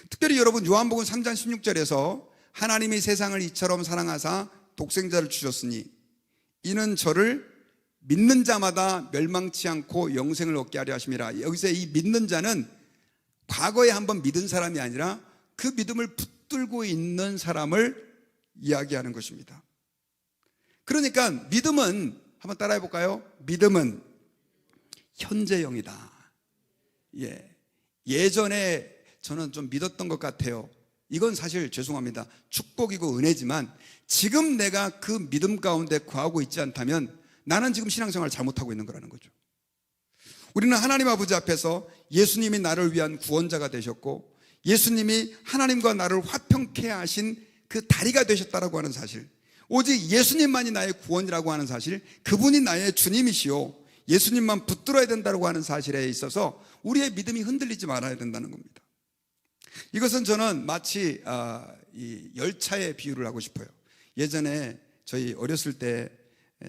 특별히 여러분, 요한복음 3장 16절에서 하나님이 세상을 이처럼 사랑하사 독생자를 주셨으니 이는 저를 믿는 자마다 멸망치 않고 영생을 얻게 하려 하심이라. 여기서 이 믿는 자는 과거에 한번 믿은 사람이 아니라 그 믿음을 붙들고 있는 사람을 이야기하는 것입니다. 그러니까 믿음은, 한번 따라해 볼까요? 믿음은 현재형이다. 예전에 저는 좀 믿었던 것 같아요. 이건 사실 죄송합니다, 축복이고 은혜지만 지금 내가 그 믿음 가운데 거하고 있지 않다면 나는 지금 신앙생활을 잘못하고 있는 거라는 거죠. 우리는 하나님 아버지 앞에서 예수님이 나를 위한 구원자가 되셨고 예수님이 하나님과 나를 화평케 하신 그 다리가 되셨다라고 하는 사실, 오직 예수님만이 나의 구원이라고 하는 사실, 그분이 나의 주님이시오, 예수님만 붙들어야 된다고 하는 사실에 있어서 우리의 믿음이 흔들리지 말아야 된다는 겁니다. 이것은 저는 마치 이 열차의 비유를 하고 싶어요. 예전에 저희 어렸을 때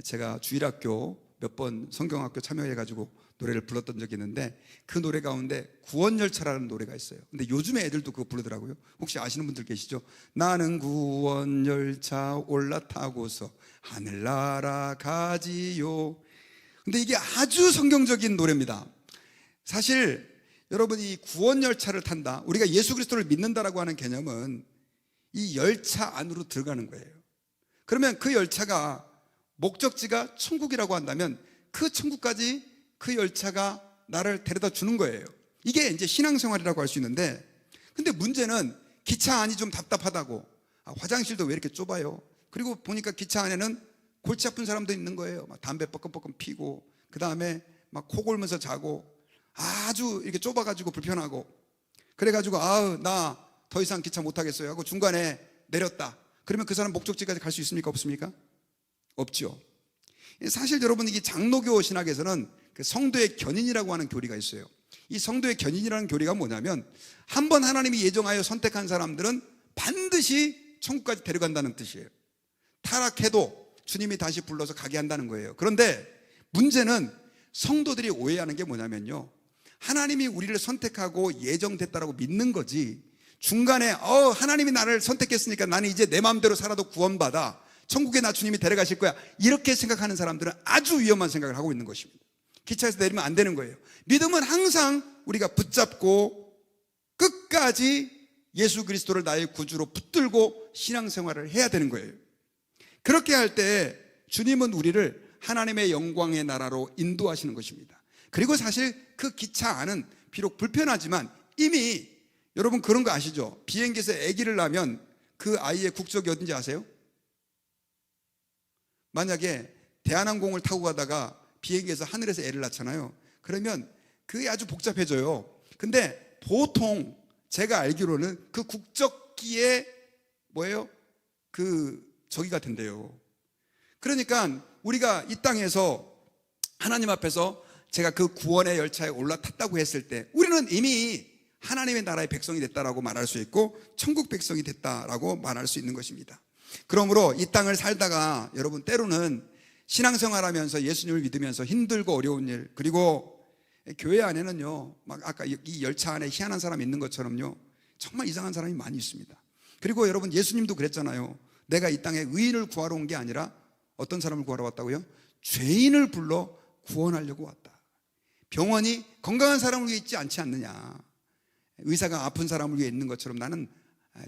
제가 주일학교 몇 번 성경학교 참여해가지고 노래를 불렀던 적이 있는데, 그 노래 가운데 구원열차라는 노래가 있어요. 근데 요즘에 애들도 그거 부르더라고요. 혹시 아시는 분들 계시죠? 나는 구원열차 올라타고서 하늘나라 가지요. 근데 이게 아주 성경적인 노래입니다. 사실 여러분이 구원열차를 탄다, 우리가 예수 그리스도를 믿는다라고 하는 개념은 이 열차 안으로 들어가는 거예요. 그러면 그 열차가 목적지가 천국이라고 한다면 그 천국까지 그 열차가 나를 데려다 주는 거예요. 이게 이제 신앙생활이라고 할 수 있는데, 근데 문제는 기차 안이 좀 답답하다고, 화장실도 왜 이렇게 좁아요? 그리고 보니까 기차 안에는 골치 아픈 사람도 있는 거예요. 막 담배 뻐끔뻐끔 피고, 그 다음에 막 코 골면서 자고, 아주 이렇게 좁아가지고 불편하고, 그래가지고 나 더 이상 기차 못 타겠어요 하고 중간에 내렸다. 그러면 그 사람 목적지까지 갈 수 있습니까? 없습니까? 없죠. 사실 여러분, 이게 장로교 신학에서는 그 성도의 견인이라고 하는 교리가 있어요. 이 성도의 견인이라는 교리가 뭐냐면, 한번 하나님이 예정하여 선택한 사람들은 반드시 천국까지 데려간다는 뜻이에요. 타락해도 주님이 다시 불러서 가게 한다는 거예요. 그런데 문제는 성도들이 오해하는 게 뭐냐면요, 하나님이 우리를 선택하고 예정됐다라고 믿는 거지, 중간에 하나님이 나를 선택했으니까 나는 이제 내 마음대로 살아도 구원받아, 천국에 나 주님이 데려가실 거야, 이렇게 생각하는 사람들은 아주 위험한 생각을 하고 있는 것입니다. 기차에서 내리면 안 되는 거예요. 믿음은 항상 우리가 붙잡고 끝까지 예수 그리스도를 나의 구주로 붙들고 신앙생활을 해야 되는 거예요. 그렇게 할 때 주님은 우리를 하나님의 영광의 나라로 인도하시는 것입니다. 그리고 사실 그 기차 안은 비록 불편하지만 이미 여러분 그런 거 아시죠? 비행기에서 아기를 낳으면 그 아이의 국적이 어딘지 아세요? 만약에 대한항공을 타고 가다가 비행기에서 하늘에서 애를 낳잖아요. 그러면 그게 아주 복잡해져요. 근데 보통 제가 알기로는 그 국적기에 뭐예요? 그 저기가 된대요. 그러니까 우리가 이 땅에서 하나님 앞에서 제가 그 구원의 열차에 올라탔다고 했을 때 우리는 이미 하나님의 나라의 백성이 됐다라고 말할 수 있고 천국 백성이 됐다라고 말할 수 있는 것입니다. 그러므로 이 땅을 살다가 여러분 때로는 신앙생활하면서 예수님을 믿으면서 힘들고 어려운 일, 그리고 교회 안에는요, 막 아까 이 열차 안에 희한한 사람이 있는 것처럼요, 정말 이상한 사람이 많이 있습니다. 그리고 여러분 예수님도 그랬잖아요. 내가 이 땅에 의인을 구하러 온 게 아니라 어떤 사람을 구하러 왔다고요? 죄인을 불러 구원하려고 왔다. 병원이 건강한 사람을 위해 있지 않지 않느냐, 의사가 아픈 사람을 위해 있는 것처럼 나는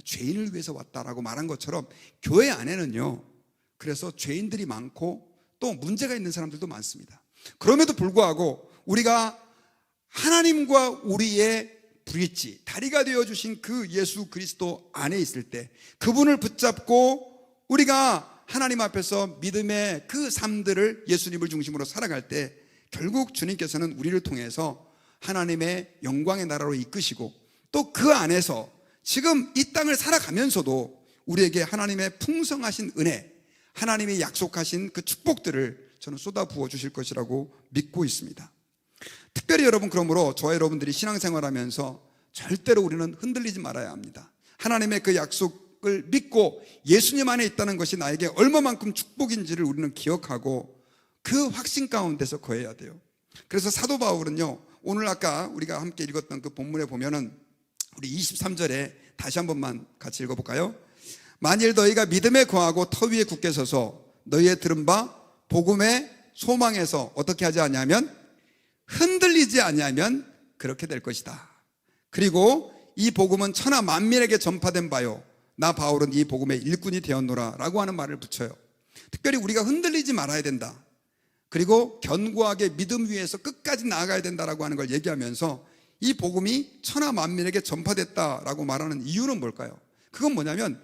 죄인을 위해서 왔다라고 말한 것처럼 교회 안에는요, 그래서 죄인들이 많고 또 문제가 있는 사람들도 많습니다. 그럼에도 불구하고 우리가 하나님과 우리의 브릿지, 다리가 되어주신 그 예수 그리스도 안에 있을 때, 그분을 붙잡고 우리가 하나님 앞에서 믿음의 그 삶들을 예수님을 중심으로 살아갈 때 결국 주님께서는 우리를 통해서 하나님의 영광의 나라로 이끄시고 또 그 안에서 지금 이 땅을 살아가면서도 우리에게 하나님의 풍성하신 은혜, 하나님이 약속하신 그 축복들을 저는 쏟아 부어 주실 것이라고 믿고 있습니다. 특별히 여러분, 그러므로 저와 여러분들이 신앙생활하면서 절대로 우리는 흔들리지 말아야 합니다. 하나님의 그 약속을 믿고 예수님 안에 있다는 것이 나에게 얼마만큼 축복인지를 우리는 기억하고 그 확신 가운데서 거해야 돼요. 그래서 사도 바울은요, 오늘 아까 우리가 함께 읽었던 그 본문에 보면은 우리 23절에 다시 한 번만 같이 읽어볼까요? 만일 너희가 믿음에 거하고 터 위에 굳게 서서 너희의 들은 바 복음의 소망에서 어떻게 하지 않냐면 흔들리지 않냐면 그렇게 될 것이다. 그리고 이 복음은 천하 만민에게 전파된 바요, 나 바울은 이 복음의 일꾼이 되었노라 라고 하는 말을 붙여요. 특별히 우리가 흔들리지 말아야 된다, 그리고 견고하게 믿음 위에서 끝까지 나아가야 된다라고 하는 걸 얘기하면서 이 복음이 천하 만민에게 전파됐다라고 말하는 이유는 뭘까요? 그건 뭐냐면,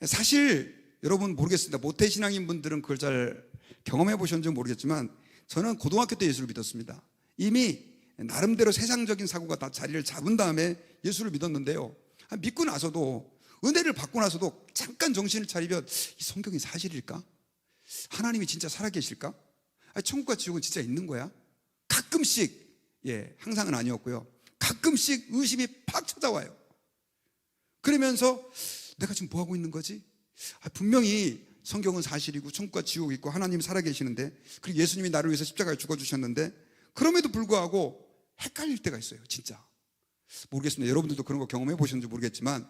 사실 여러분 모르겠습니다. 모태신앙인 분들은 그걸 잘 경험해 보셨는지 모르겠지만 저는 고등학교 때 예수를 믿었습니다. 이미 나름대로 세상적인 사고가 다 자리를 잡은 다음에 예수를 믿었는데요, 믿고 나서도, 은혜를 받고 나서도 잠깐 정신을 차리면 이 성경이 사실일까? 하나님이 진짜 살아계실까? 천국과 지옥은 진짜 있는 거야? 가끔씩, 항상은 아니었고요, 가끔씩 의심이 팍 찾아와요. 그러면서 내가 지금 뭐 하고 있는 거지? 분명히 성경은 사실이고 천국과 지옥이 있고 하나님이 살아계시는데, 그리고 예수님이 나를 위해서 십자가에 죽어주셨는데, 그럼에도 불구하고 헷갈릴 때가 있어요. 진짜 모르겠습니다. 여러분들도 그런 거 경험해 보셨는지 모르겠지만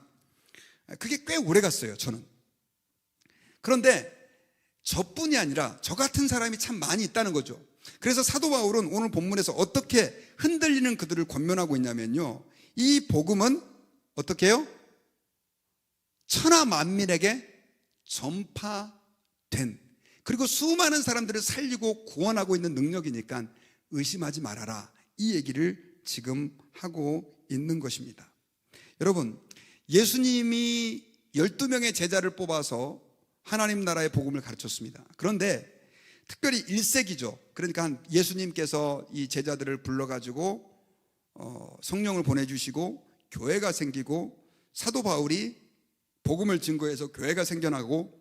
그게 꽤 오래 갔어요, 저는. 그런데 저뿐이 아니라 저 같은 사람이 참 많이 있다는 거죠. 그래서 사도 바울은 오늘 본문에서 어떻게 흔들리는 그들을 권면하고 있냐면요, 이 복음은 어떻게 해요? 천하 만민에게 전파된, 그리고 수많은 사람들을 살리고 구원하고 있는 능력이니까 의심하지 말아라, 이 얘기를 지금 하고 있는 것입니다. 여러분, 예수님이 12명의 제자를 뽑아서 하나님 나라의 복음을 가르쳤습니다. 그런데 특별히 1세기죠. 그러니까 예수님께서 이 제자들을 불러가지고 성령을 보내주시고 교회가 생기고 사도 바울이 복음을 증거해서 교회가 생겨나고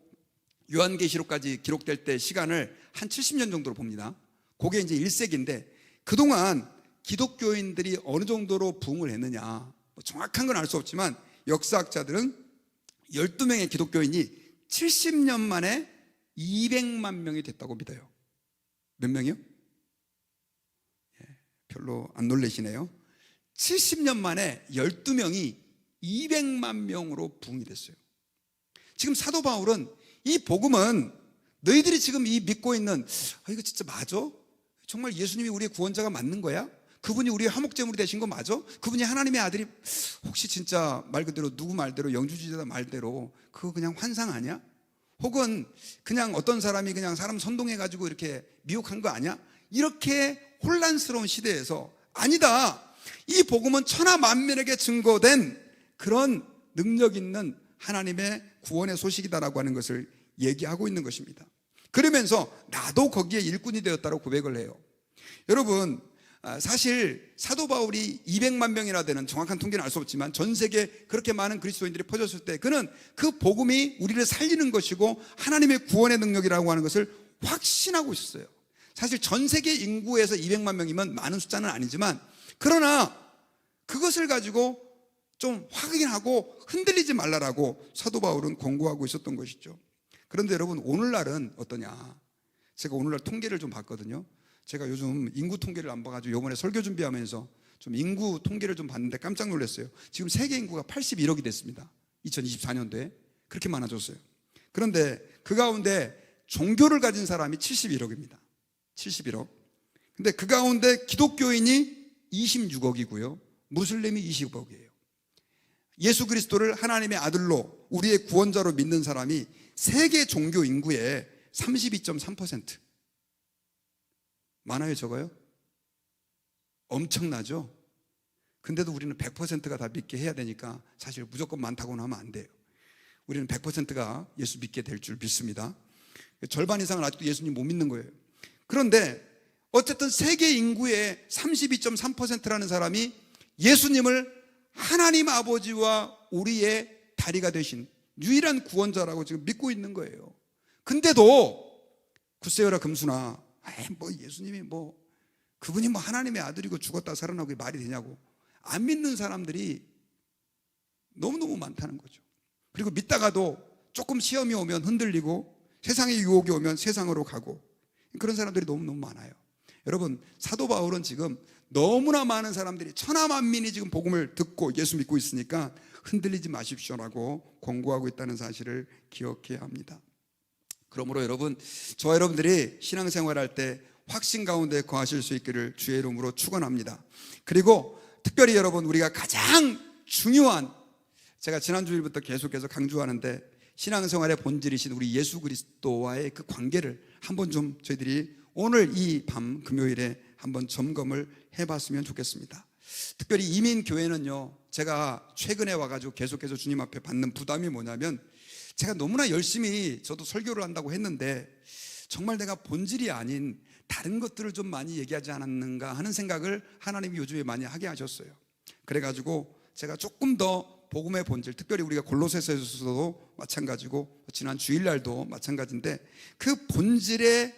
요한계시록까지 기록될 때 시간을 한 70년 정도로 봅니다. 그게 이제 1세기인데 그동안 기독교인들이 어느 정도로 부흥을 했느냐, 정확한 건 알 수 없지만 역사학자들은 12명의 기독교인이 70년 만에 200만 명이 됐다고 믿어요. 몇 명이요? 별로 안 놀라시네요. 70년 만에 12명이 200만 명으로 부흥이 됐어요. 지금 사도 바울은 이 복음은 너희들이 지금 이 믿고 있는, 이거 진짜 맞아? 정말 예수님이 우리의 구원자가 맞는 거야? 그분이 우리의 화목제물이 되신 거 맞아? 그분이 하나님의 아들이 혹시 진짜 말 그대로 누구 말대로 영주주의자 말대로 그거 그냥 환상 아니야? 혹은 그냥 어떤 사람이 그냥 사람 선동해가지고 이렇게 미혹한 거 아니야? 이렇게 혼란스러운 시대에서 아니다, 이 복음은 천하 만민에게 증거된 그런 능력 있는 하나님의 구원의 소식이다라고 하는 것을 얘기하고 있는 것입니다. 그러면서 나도 거기에 일꾼이 되었다고 고백을 해요. 여러분, 사실 사도 바울이 200만 명이나 되는, 정확한 통계는 알 수 없지만 전 세계에 그렇게 많은 그리스도인들이 퍼졌을 때 그는 그 복음이 우리를 살리는 것이고 하나님의 구원의 능력이라고 하는 것을 확신하고 있었어요. 사실 전 세계 인구에서 200만 명이면 많은 숫자는 아니지만, 그러나 그것을 가지고 좀 확인하고 흔들리지 말라라고 사도 바울은 권고하고 있었던 것이죠. 그런데 여러분, 오늘날은 어떠냐? 제가 오늘날 통계를 좀 봤거든요. 제가 요즘 인구 통계를 안 봐가지고 이번에 설교 준비하면서 좀 인구 통계를 좀 봤는데 깜짝 놀랐어요. 지금 세계 인구가 81억이 됐습니다. 2024년도에 그렇게 많아졌어요. 그런데 그 가운데 종교를 가진 사람이 71억입니다. 71억. 근데 그 가운데 기독교인이 26억이고요 무슬림이 20억이에요. 예수 그리스도를 하나님의 아들로 우리의 구원자로 믿는 사람이 세계 종교 인구의 32.3%. 많아요, 적어요? 엄청나죠? 근데도 우리는 100%가 다 믿게 해야 되니까 사실 무조건 많다고는 하면 안 돼요. 우리는 100%가 예수 믿게 될 줄 믿습니다. 절반 이상은 아직도 예수님 못 믿는 거예요. 그런데 어쨌든 세계 인구의 32.3%라는 사람이 예수님을 하나님 아버지와 우리의 다리가 되신 유일한 구원자라고 지금 믿고 있는 거예요. 근데도 굳세어라 금수나, 예수님이 그분이 하나님의 아들이고 죽었다 살아나고 말이 되냐고 안 믿는 사람들이 너무너무 많다는 거죠. 그리고 믿다가도 조금 시험이 오면 흔들리고 세상의 유혹이 오면 세상으로 가고 그런 사람들이 너무너무 많아요. 여러분, 사도 바울은 지금 너무나 많은 사람들이 천하 만민이 지금 복음을 듣고 예수 믿고 있으니까 흔들리지 마십시오라고 권고하고 있다는 사실을 기억해야 합니다. 그러므로 여러분, 저와 여러분들이 신앙생활할 때 확신 가운데 거하실 수 있기를 주의 이름으로 축원합니다. 그리고 특별히 여러분, 우리가 가장 중요한, 제가 지난주일부터 계속해서 강조하는데 신앙생활의 본질이신 우리 예수 그리스도와의 그 관계를 한번 좀 저희들이 오늘 이 밤 금요일에 한번 점검을 해봤으면 좋겠습니다. 특별히 이민교회는요, 제가 최근에 와가지고 계속해서 주님 앞에 받는 부담이 뭐냐면, 제가 너무나 열심히 저도 설교를 한다고 했는데 정말 내가 본질이 아닌 다른 것들을 좀 많이 얘기하지 않았는가 하는 생각을 하나님이 요즘에 많이 하게 하셨어요. 그래가지고 제가 조금 더 복음의 본질, 특별히 우리가 골로새서에서도 마찬가지고 지난 주일날도 마찬가지인데 그 본질에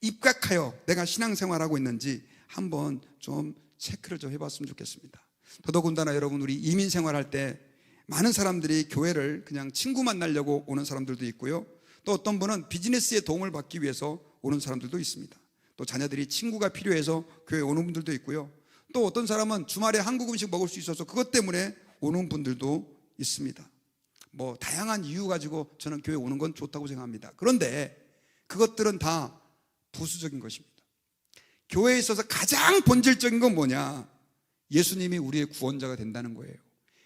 입각하여 내가 신앙생활하고 있는지 한번 좀 체크를 좀 해봤으면 좋겠습니다. 더더군다나 여러분, 우리 이민 생활할 때 많은 사람들이 교회를 그냥 친구 만나려고 오는 사람들도 있고요, 또 어떤 분은 비즈니스에 도움을 받기 위해서 오는 사람들도 있습니다. 또 자녀들이 친구가 필요해서 교회에 오는 분들도 있고요, 또 어떤 사람은 주말에 한국 음식 먹을 수 있어서 그것 때문에 오는 분들도 있습니다. 뭐 다양한 이유 가지고 저는 교회 오는 건 좋다고 생각합니다. 그런데 그것들은 다 부수적인 것입니다. 교회에 있어서 가장 본질적인 건 뭐냐? 예수님이 우리의 구원자가 된다는 거예요.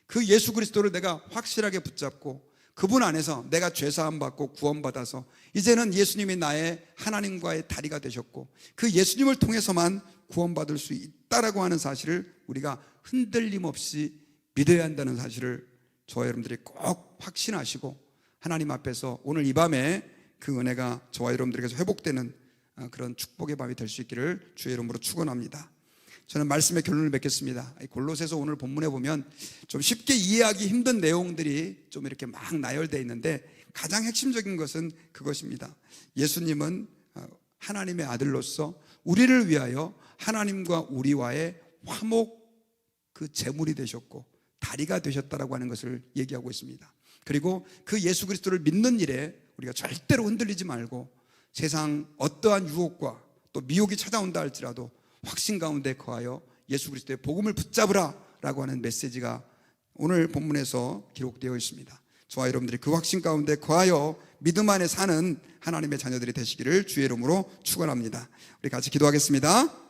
그 예수 그리스도를 내가 확실하게 붙잡고 그분 안에서 내가 죄사함 받고 구원받아서 이제는 예수님이 나의 하나님과의 다리가 되셨고 그 예수님을 통해서만 구원받을 수 있다라고 하는 사실을 우리가 흔들림 없이 믿어야 한다는 사실을 저와 여러분들이 꼭 확신하시고 하나님 앞에서 오늘 이 밤에 그 은혜가 저와 여러분들에게서 회복되는 그런 축복의 밤이 될 수 있기를 주의 이름으로 축원합니다. 저는 말씀의 결론을 맺겠습니다. 골로새서 오늘 본문에 보면 좀 쉽게 이해하기 힘든 내용들이 좀 이렇게 막 나열되어 있는데 가장 핵심적인 것은 그것입니다. 예수님은 하나님의 아들로서 우리를 위하여 하나님과 우리와의 화목 그 제물이 되셨고 다리가 되셨다라고 하는 것을 얘기하고 있습니다. 그리고 그 예수 그리스도를 믿는 일에 우리가 절대로 흔들리지 말고 세상 어떠한 유혹과 또 미혹이 찾아온다 할지라도 확신 가운데 거하여 예수 그리스도의 복음을 붙잡으라 라고 하는 메시지가 오늘 본문에서 기록되어 있습니다. 저와 여러분들이 그 확신 가운데 거하여 믿음 안에 사는 하나님의 자녀들이 되시기를 주의 이름으로 축원합니다. 우리 같이 기도하겠습니다.